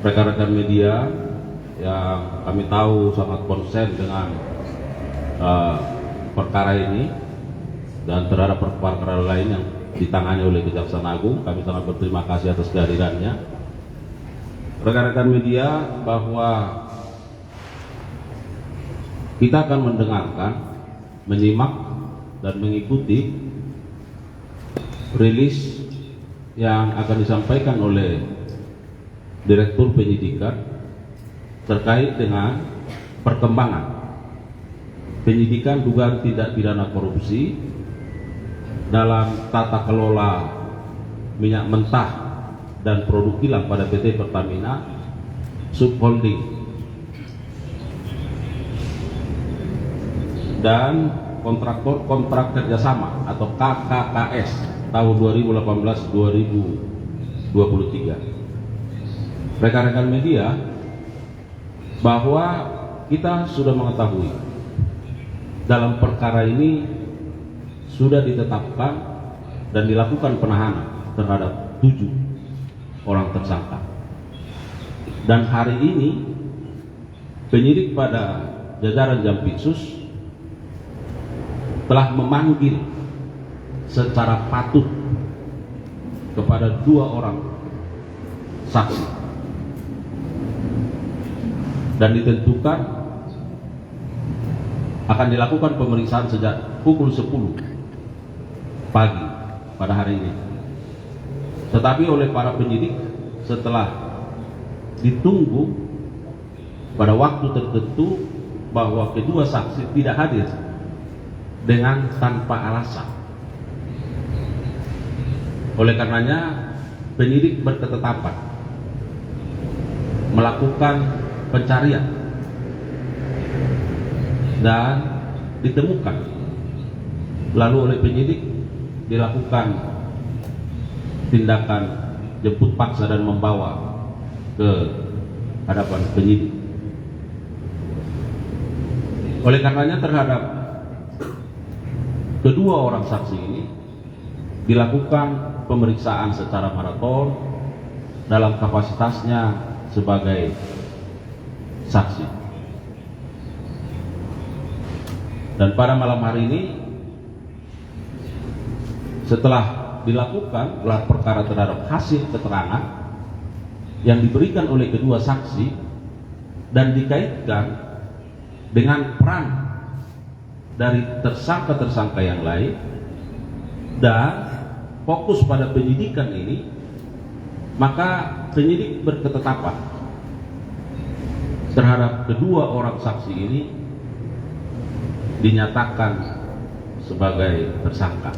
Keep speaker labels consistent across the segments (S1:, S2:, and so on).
S1: rekan-rekan media yang kami tahu sangat konsen dengan perkara ini dan terhadap perkara lain yang ditangani oleh Kejaksaan Agung. Kami sangat berterima kasih atas kehadirannya. Rekan-rekan media, bahwa kita akan mendengarkan, menyimak dan mengikuti rilis yang akan disampaikan oleh Direktur Penyidikan terkait dengan perkembangan penyidikan dugaan tindak pidana korupsi dalam tata kelola minyak mentah dan produk kilang pada PT Pertamina Subholding dan kontraktor kontrak kerjasama atau KKKS tahun 2018-2023. Rekan-rekan media, bahwa kita sudah mengetahui dalam perkara ini sudah ditetapkan dan dilakukan penahanan terhadap 7 orang tersangka. Dan hari ini penyidik pada jajaran Jampitsus telah memanggil secara patut kepada 2 orang saksi dan ditentukan akan dilakukan pemeriksaan sejak pukul 10 pagi pada hari ini. Tetapi oleh para penyidik, setelah ditunggu pada waktu tertentu bahwa kedua saksi tidak hadir dengan tanpa alasan. Oleh karenanya penyidik berketetapan melakukan pencarian dan ditemukan, lalu oleh penyidik dilakukan tindakan jemput paksa dan membawa ke hadapan penyidik. Oleh karenanya terhadap kedua orang saksi ini dilakukan pemeriksaan secara maraton dalam kapasitasnya sebagai saksi. Dan pada malam hari ini, setelah dilakukan gelar perkara terhadap hasil keterangan yang diberikan oleh kedua saksi dan dikaitkan dengan peran dari tersangka-tersangka yang lain dan fokus pada penyidikan ini, maka penyidik berketetapan terhadap kedua orang saksi ini dinyatakan sebagai tersangka.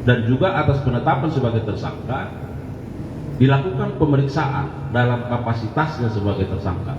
S1: Dan juga atas penetapan sebagai tersangka dilakukan pemeriksaan dalam kapasitasnya sebagai tersangka.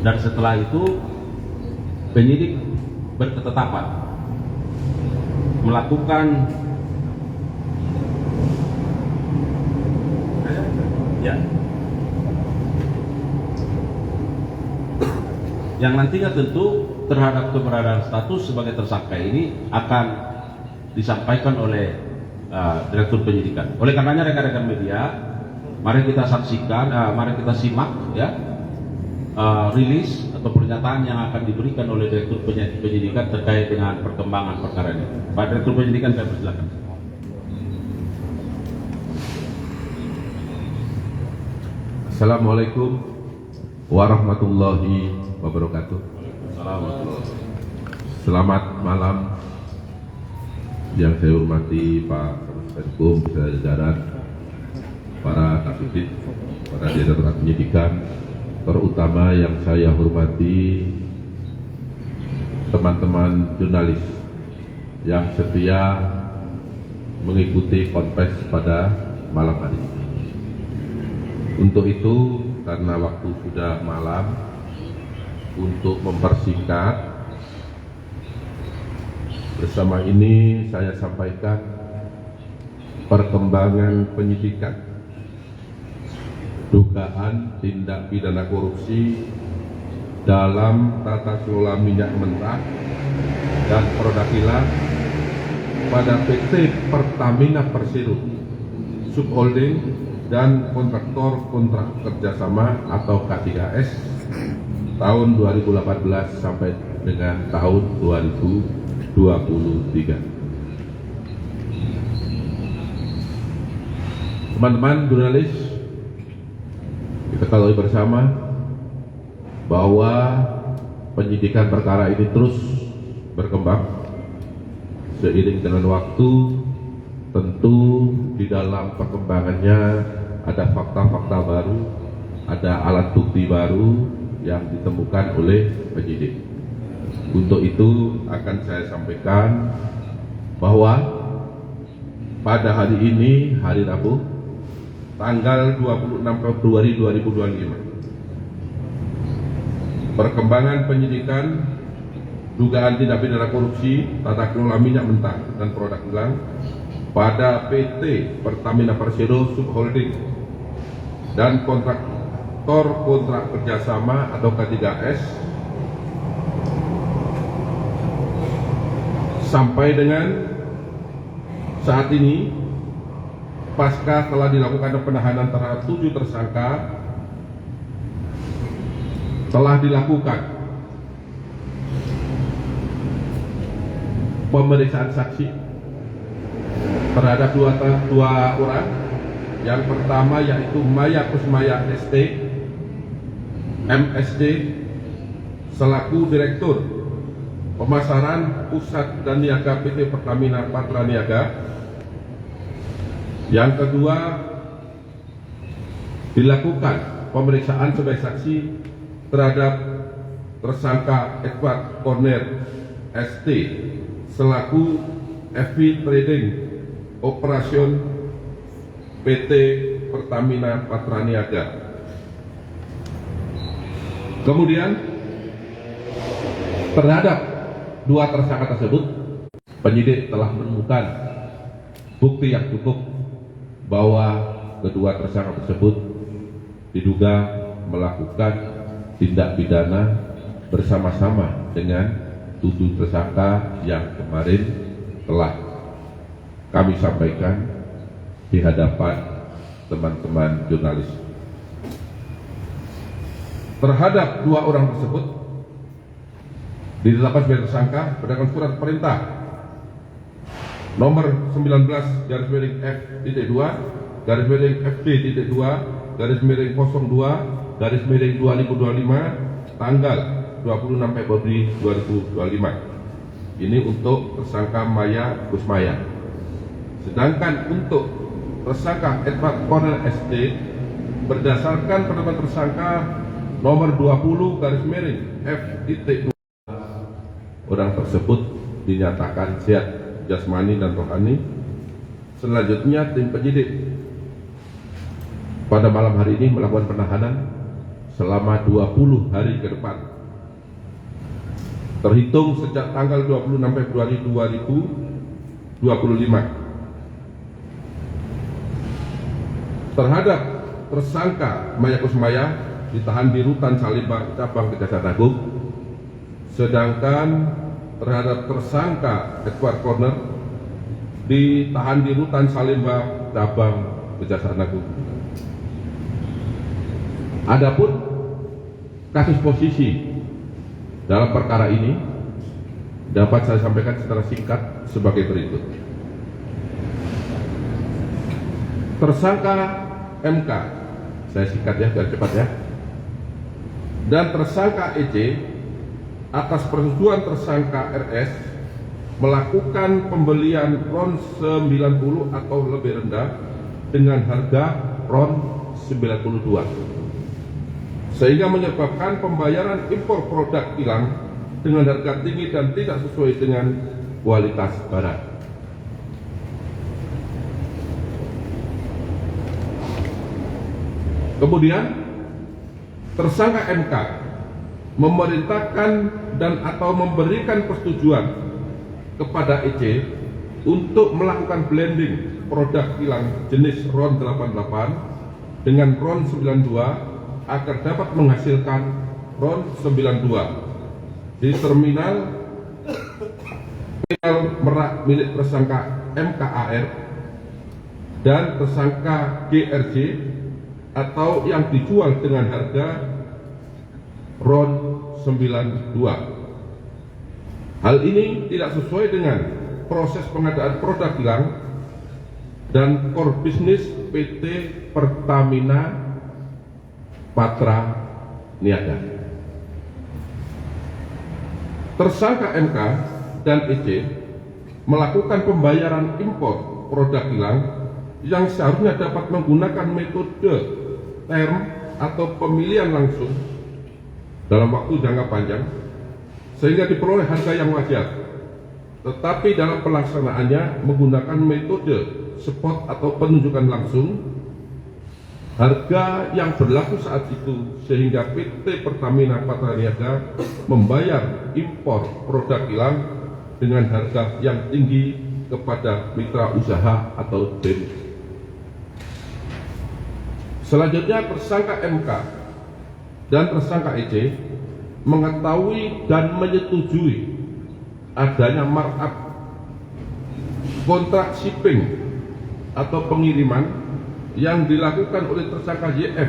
S1: Dan setelah itu penyidik berketetapan melakukan yang nantinya tentu terhadap keberadaan status sebagai tersangka ini akan disampaikan oleh Direktur Penyidikan. Oleh karenanya rekan-rekan media, mari kita saksikan, mari kita simak ya rilis atau pernyataan yang akan diberikan oleh Direktur Penyidikan terkait dengan perkembangan perkara ini. Pak Direktur Penyidikan, saya persilakan.
S2: Assalamualaikum warahmatullahi wabarakatuh. Selamat malam yang saya hormati Pak Menkum, jajaran para kasubdit, para direktorat penyidikan, terutama yang saya hormati teman-teman jurnalis yang setia mengikuti konfes pada malam hari ini. Untuk itu, karena waktu sudah malam, untuk mempersingkat, bersama ini saya sampaikan perkembangan penyidikan dugaan tindak pidana korupsi dalam tata kelola minyak mentah dan produk kilang pada PT Pertamina Persero subholding, dan kontraktor kontrak kerjasama atau K3S tahun 2018 sampai dengan tahun 2023. Teman-teman jurnalis, kita ketahui bersama bahwa penyidikan perkara ini terus berkembang seiring dengan waktu. Tentu di dalam perkembangannya ada fakta-fakta baru, ada alat bukti baru yang ditemukan oleh penyidik. Untuk itu akan saya sampaikan bahwa pada hari ini, hari Rabu, tanggal 26 Februari 2025, perkembangan penyidikan dugaan tindak pidana korupsi tata kelola minyak mentah dan produk kilang pada PT Pertamina Persero Subholding dan kontraktor kontrak kerjasama atau K3S sampai dengan saat ini, pasca telah dilakukan penahanan terhadap 7 tersangka, telah dilakukan pemeriksaan saksi terhadap dua orang. Yang pertama yaitu Maya Kusmaya ST MSD selaku Direktur Pemasaran Pusat dan Niaga PT Pertamina Patra Niaga. Yang kedua, dilakukan pemeriksaan sebagai saksi terhadap tersangka Edward Corner ST selaku FV Trading Operation PT Pertamina Patra Niaga. Kemudian terhadap 2 tersangka tersebut, penyidik telah menemukan bukti yang cukup bahwa kedua tersangka tersebut diduga melakukan tindak pidana bersama-sama dengan 7 tersangka yang kemarin telah kami sampaikan di hadapan teman-teman jurnalis. Terhadap 2 orang tersebut ditetapkan sebagai tersangka berdasarkan surat perintah nomor 19/FD.2/F/02/02/2025 tanggal 26 Februari 2025. Ini untuk tersangka Maya Kusmaya. Sedangkan untuk tersangka Edward Corner ST berdasarkan penetapan tersangka nomor 20/F.2, orang tersebut dinyatakan sehat jasmani dan rohani. Selanjutnya tim penyidik pada malam hari ini melakukan penahanan selama 20 hari ke depan, terhitung sejak tanggal 26 Februari 2025. Terhadap tersangka Maya Kusmaya ditahan di Rutan Salemba Cabang Kejaksaan Agung, sedangkan terhadap tersangka Edward Corner ditahan di Rutan Salemba Cabang Kejaksaan Agung. Adapun kasus posisi dalam perkara ini dapat saya sampaikan secara singkat sebagai berikut. Tersangka MK, saya singkat ya, biar cepat ya, dan tersangka EC atas persetujuan tersangka RS melakukan pembelian RON 90 atau lebih rendah dengan harga RON 92, sehingga menyebabkan pembayaran impor produk kilang dengan harga tinggi dan tidak sesuai dengan kualitas barang. Kemudian tersangka MK memerintahkan dan atau memberikan persetujuan kepada EC untuk melakukan blending produk kilang jenis RON 88 dengan RON 92 agar dapat menghasilkan RON 92 di terminal Merak milik tersangka MKAR dan tersangka GRJ atau yang dijual dengan harga RON 92. Hal ini tidak sesuai dengan proses pengadaan produk kilang dan core bisnis PT Pertamina Patra Niaga. Tersangka MK dan EC melakukan pembayaran impor produk kilang yang seharusnya dapat menggunakan metode term atau pemilihan langsung dalam waktu jangka panjang sehingga diperoleh harga yang wajar, tetapi dalam pelaksanaannya menggunakan metode spot atau penunjukan langsung harga yang berlaku saat itu, sehingga PT Pertamina Patra Niaga membayar impor produk kilang dengan harga yang tinggi kepada mitra usaha atau BEM. Selanjutnya, tersangka MK dan tersangka EC mengetahui dan menyetujui adanya markup kontrak shipping atau pengiriman yang dilakukan oleh tersangka YF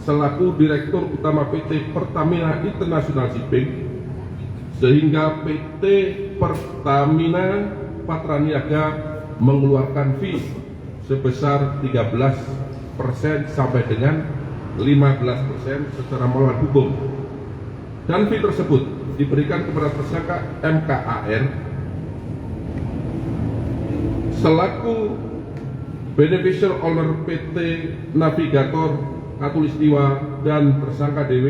S2: selaku Direktur Utama PT Pertamina International Shipping, sehingga PT Pertamina Patra Niaga mengeluarkan fee sebesar 13% sampai dengan 15% secara melawan hukum, dan fee tersebut diberikan kepada tersangka MKAR selaku beneficial owner PT Navigator Katulistiwa dan tersangka DW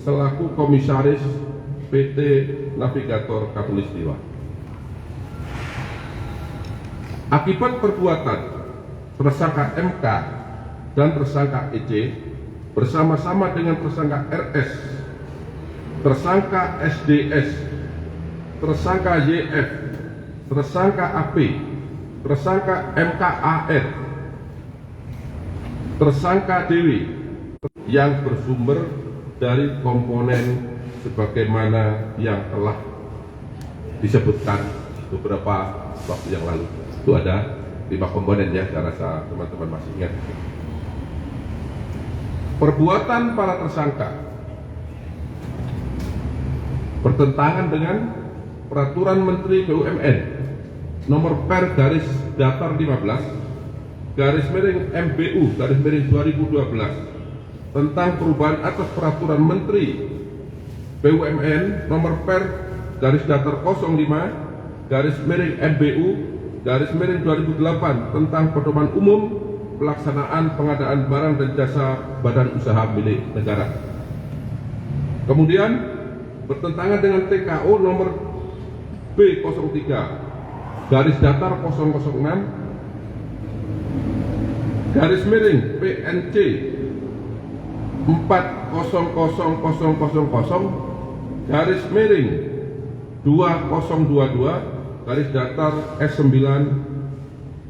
S2: selaku komisaris PT Navigator Katulistiwa. Akibat perbuatan tersangka MK dan tersangka EC bersama-sama dengan tersangka RS, tersangka SDS, tersangka YF, tersangka AP, tersangka MKAR, tersangka Dewi yang bersumber dari komponen sebagaimana yang telah disebutkan beberapa waktu yang lalu. Itu ada 5 komponen ya, saya rasa teman-teman masih ingat. Perbuatan para tersangka bertentangan dengan Peraturan Menteri BUMN Nomor Per garis datar 15 garis miring MBU garis miring 2012 tentang perubahan atas Peraturan Menteri BUMN Nomor Per garis datar 05 garis miring MBU garis miring 2008 tentang pedoman umum pelaksanaan pengadaan barang dan jasa badan usaha milik negara. Kemudian bertentangan dengan TKO nomor B03 garis datar 006 garis miring PNC 400000 garis miring 2022 garis datar S9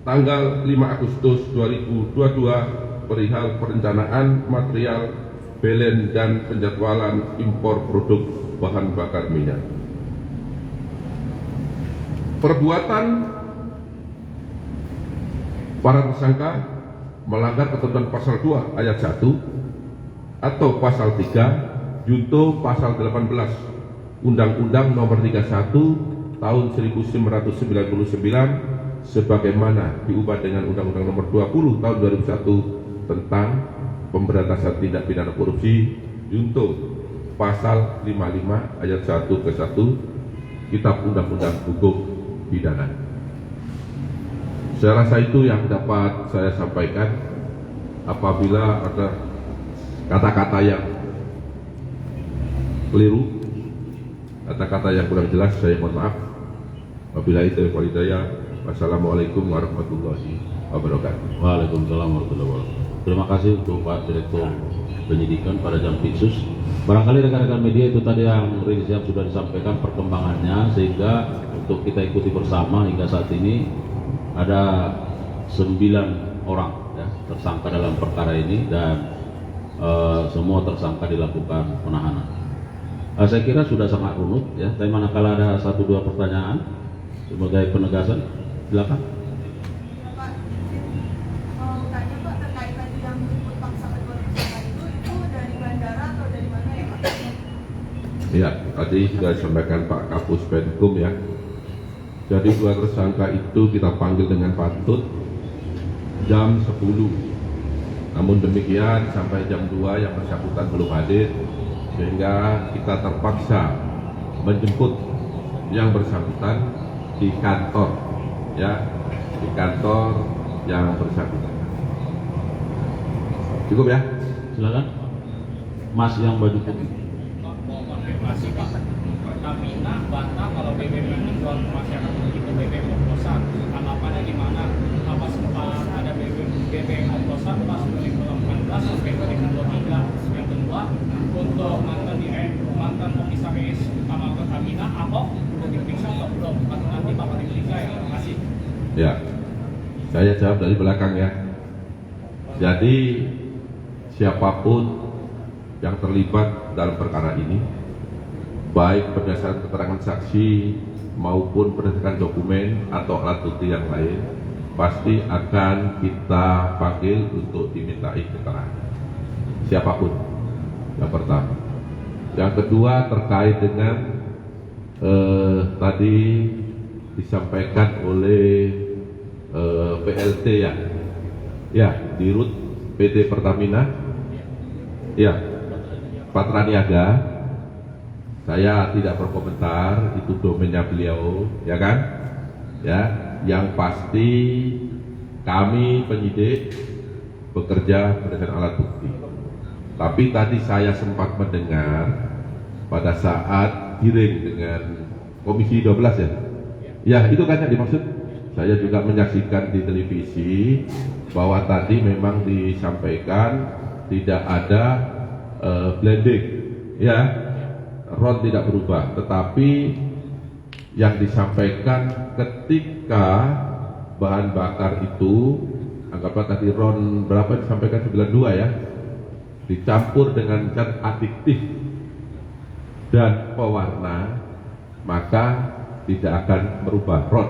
S2: tanggal 5 Agustus 2022 perihal perencanaan material belen dan penjadwalan impor produk bahan bakar minyak. Perbuatan para tersangka melanggar ketentuan pasal 2 ayat 1 atau pasal 3 junto pasal 18 Undang-Undang Nomor 31 Tahun 1999 sebagaimana diubah dengan Undang-Undang Nomor 20 Tahun 2001 tentang pemberantasan tindak pidana korupsi junto pasal 55 ayat 1 ke 1 Kitab Undang-Undang Hukum Pidana. Saya rasa itu yang dapat saya sampaikan. Apabila ada kata-kata yang keliru, kata-kata yang kurang jelas, saya mohon maaf. Wabillahi taufiq wal hidayah. Wassalamualaikum warahmatullahi wabarakatuh.
S1: Waalaikumsalam warahmatullahi wabarakatuh. Terima kasih untuk Pak Direktur Penyidikan pada Jampitsus. Barangkali rekan-rekan media itu tadi yang rincian sudah disampaikan perkembangannya, sehingga untuk kita ikuti bersama hingga saat ini ada 9 orang ya, tersangka dalam perkara ini, dan semua tersangka dilakukan penahanan. Saya kira sudah sangat runut ya, tapi manakala ada 1-2 pertanyaan sebagai penegasan, silakan.
S2: Ya, tadi sudah disampaikan Pak Kapus Penkum ya. Jadi dua tersangka itu kita panggil dengan patut jam 10. Namun demikian sampai jam 2 yang bersangkutan belum hadir, sehingga kita terpaksa menjemput yang bersangkutan di kantor, ya, di kantor yang bersangkutan. Cukup ya?
S1: Silakan. Mas yang baju putih.
S3: Konfirmasi Pak, Pertamina bantah kalau BBM yang menjual ke masyarakat itu BBM oplosan. Tanggapannya gimana? Apa sempat ada BBM oplosan pas 2018 sampai 2023? Yang kedua, untuk mantan komisaris utama Pertamina, Ahok udah diperiksa atau belum? Atau nanti bakal diperiksa ya? Terima kasih.
S2: Ya, saya jawab dari belakang ya. Jadi siapapun yang terlibat dalam perkara ini, baik berdasarkan keterangan saksi maupun berdasarkan dokumen atau alat bukti yang lain, pasti akan kita panggil untuk dimintai keterangan. Siapapun, yang pertama. Yang kedua terkait dengan tadi disampaikan oleh PLT ya, Dirut PT Pertamina, ya, Patra Niaga. Saya tidak berkomentar, itu domainnya beliau, ya kan? Ya, yang pasti kami penyidik bekerja berdasarkan alat bukti. Tapi tadi saya sempat mendengar pada saat hearing dengan Komisi 12 ya. Ya, itu kan yang dimaksud. Saya juga menyaksikan di televisi bahwa tadi memang disampaikan tidak ada blending, ya, RON tidak berubah, tetapi yang disampaikan ketika bahan bakar itu, anggaplah tadi RON berapa disampaikan 92 ya, dicampur dengan zat adiktif dan pewarna, maka tidak akan merubah RON.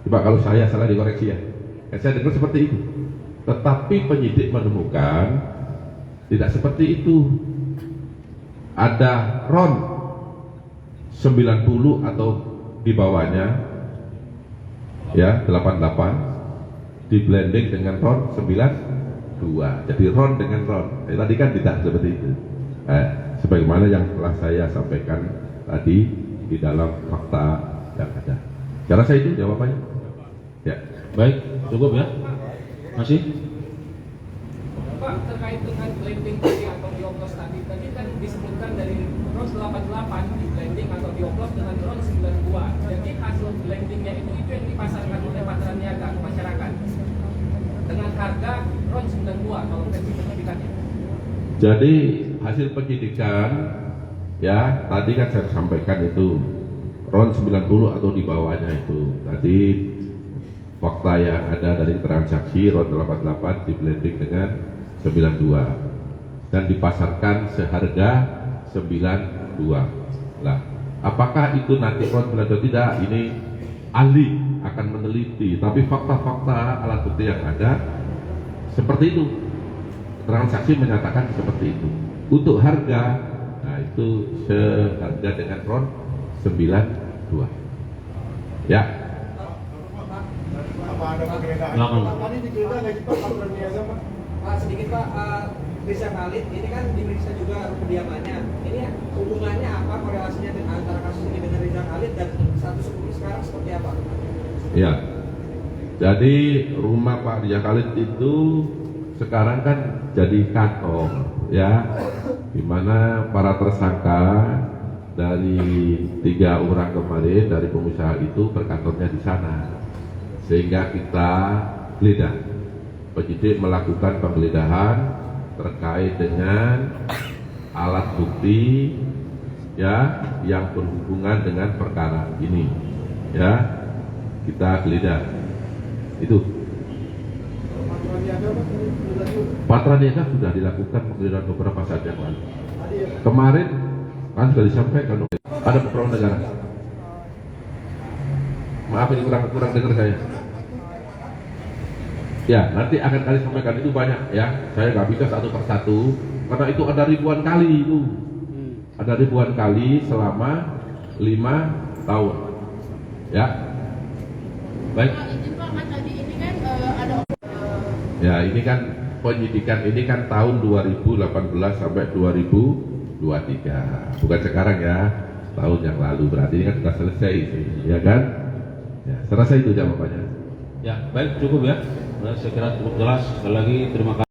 S2: Coba kalau saya salah dikoreksi ya, saya dengar seperti itu. Tetapi penyidik menemukan tidak seperti itu. Ada RON 90 atau di bawahnya, ya, 88 di blending dengan RON 92. Jadi RON dengan RON. Tadi kan tidak seperti itu. Sebagaimana yang telah saya sampaikan tadi di dalam fakta yang ada. Saya rasa itu jawabannya. Ya.
S1: Baik, cukup ya. Masih?
S3: Pak, terkait dengan blending tadi atau dioplos tadi kan disebutkan dari RON 88 di blending atau dioplos dengan RON 92. Jadi hasil blendingnya itu yang dipasarkan oleh Patra Niaga ke masyarakat dengan harga RON 92 kalau versi penyidikannya.
S2: Jadi hasil penyidikan, ya, tadi kan saya sampaikan itu RON 90 atau di bawahnya itu. Tadi fakta yang ada dari transaksi RON 88 di blending dengan 92 dan dipasarkan seharga 92. Nah, apakah itu nanti RON 92 atau tidak? Ini ahli akan meneliti, tapi fakta-fakta alat bukti yang ada seperti itu. Transaksi menyatakan seperti itu. Untuk harga, nah itu seharga dengan RON 92. Ya.
S4: Apa ada perbedaan? Tadi digeledah lagi Pak Patra Niaga Pak.
S5: Pak, sedikit Pak, Rizal Khalid ini kan diperiksa juga kediamannya. Ini hubungannya apa, korelasinya dengan antara kasus ini dengan Rizal Khalid dan status hukum sekarang seperti apa?
S2: Ya. Jadi rumah Pak Rizal Khalid itu sekarang kan jadi kantor, ya, di mana para tersangka dari 3 orang kemarin dari pengusaha itu berkantornya di sana, sehingga kita geledah, penyidik melakukan penggeledahan terkait dengan alat bukti, ya, yang berhubungan dengan perkara ini, ya, kita geledah itu. Patra Niaga sudah dilakukan penggeledahan beberapa saat yang lalu. Kemarin kan sudah disampaikan ada beberapa negara. Maaf ini kurang dengar saya. Ya, nanti akan kali sampaikan, itu banyak ya. Saya nggak bisa satu persatu karena itu ada ribuan kali itu. ada ribuan kali selama 5 tahun. Ya. Baik. Ya, ini kan penyidikan ini kan tahun 2018 sampai 2023. Bukan sekarang ya, tahun yang lalu, berarti ini kan sudah selesai itu, ya kan? Ya, saya rasa itu jawabannya.
S1: Ya, baik, cukup ya. Saya kira cukup jelas. Sekali lagi terima kasih.